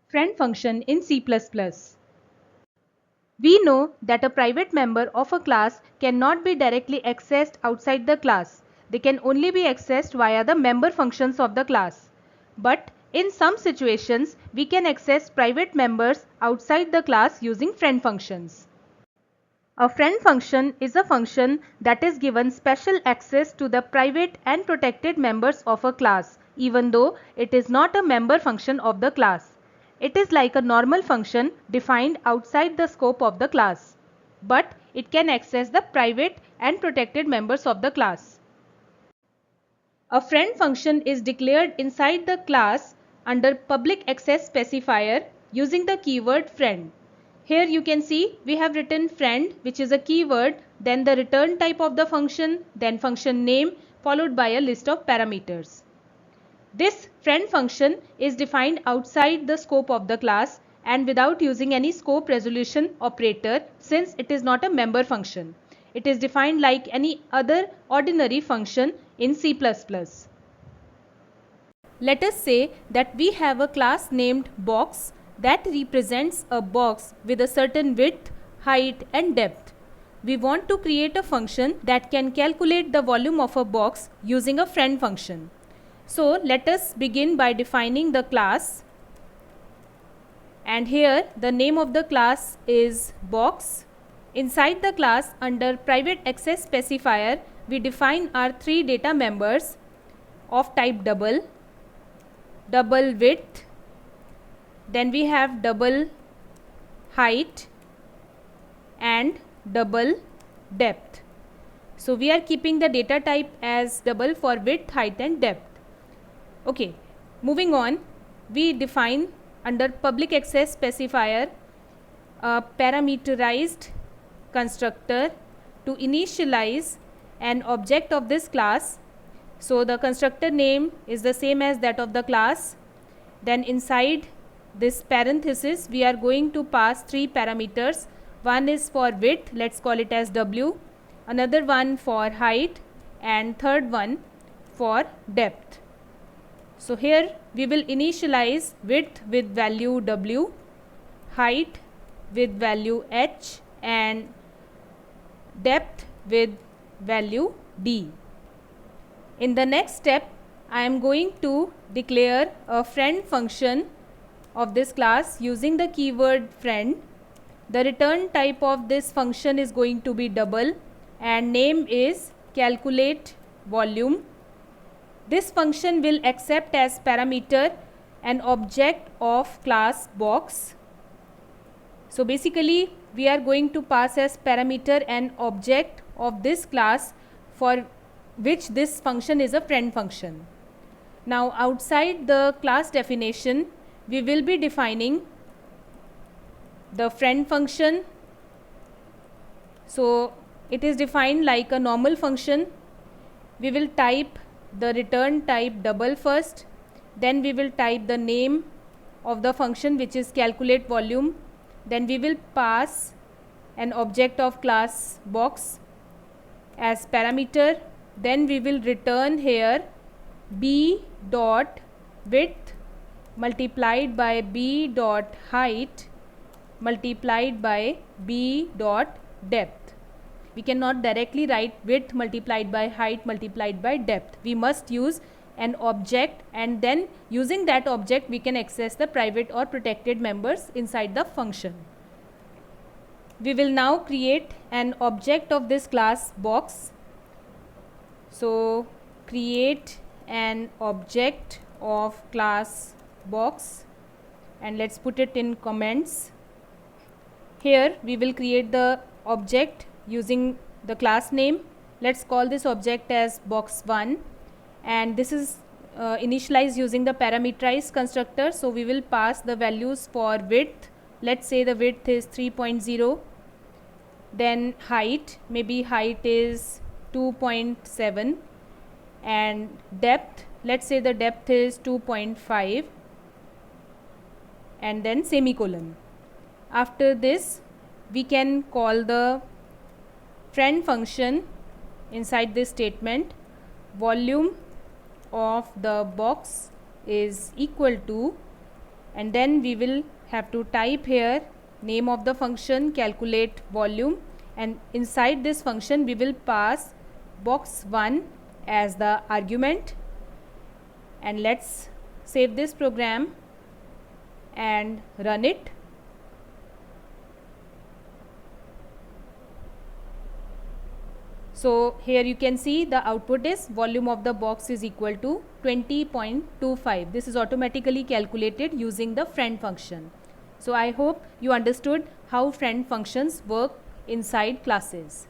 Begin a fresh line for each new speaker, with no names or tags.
Friend function in C++. We know that a private member of a class cannot be directly accessed outside the class. They can only be accessed via the member functions of the class. But in some situations, we can access private members outside the class using friend functions. A friend function is a function that is given special access to the private and protected members of a class, even though it is not a member function of the class. It is like a normal function defined outside the scope of the class, but it can access the private and protected members of the class. A friend function is declared inside the class under public access specifier using the keyword friend. Here you can see we have written friend, which is a keyword, then the return type of the function, then function name, followed by a list of parameters. This friend function is defined outside the scope of the class and without using any scope resolution operator, since it is not a member function. It is defined like any other ordinary function in C++. Let us say that we have a class named box that represents a box with a certain width, height and depth. We want to create a function that can calculate the volume of a box using a friend function. So let us begin by defining the class, and here the name of the class is box. Inside the class, under private access specifier, we define our three data members of type double width, then we have double height and double depth. So we are keeping the data type as double for width, height and depth. Okay, moving on, we define under public access specifier a parameterized constructor to initialize an object of this class. So the constructor name is the same as that of the class. Then inside this parenthesis we are going to pass three parameters. One is for width, let's call it as W, another one for height and third one for depth. So here we will initialize width with value W, height with value H and depth with value D. In the next step, I am going to declare a friend function of this class using the keyword friend. The return type of this function is going to be double and name is calculate volume. This function will accept as parameter an object of class box. So basically we are going to pass as parameter an object of this class for which this function is a friend function. Now outside the class definition, we will be defining the friend function. So it is defined like a normal function. We will type the return type double first, then we will type the name of the function, which is calculate volume, then we will pass an object of class box as parameter, then we will return here b dot width multiplied by b dot height multiplied by b dot depth. We cannot directly write width multiplied by height multiplied by depth. We must use an object, and then using that object we can access the private or protected members inside the function. We will now create an object of this class box. So create an object of class box and let's put it in comments. Here we will create the object using the class name. Let's call this object as box1, and this is initialized using the parameterized constructor. So we will pass the values for width. Let's say the width is 3.0, then height, maybe height is 2.7, and depth, let's say the depth is 2.5, and then semicolon. After this we can call the friend function inside this statement. Volume of the box is equal to, and then we will have to type here name of the function, calculate volume, and inside this function we will pass box 1 as the argument. And let's save this program and run it. So here you can see the output is volume of the box is equal to 20.25. This is automatically calculated using the friend function. So I hope you understood how friend functions work inside classes.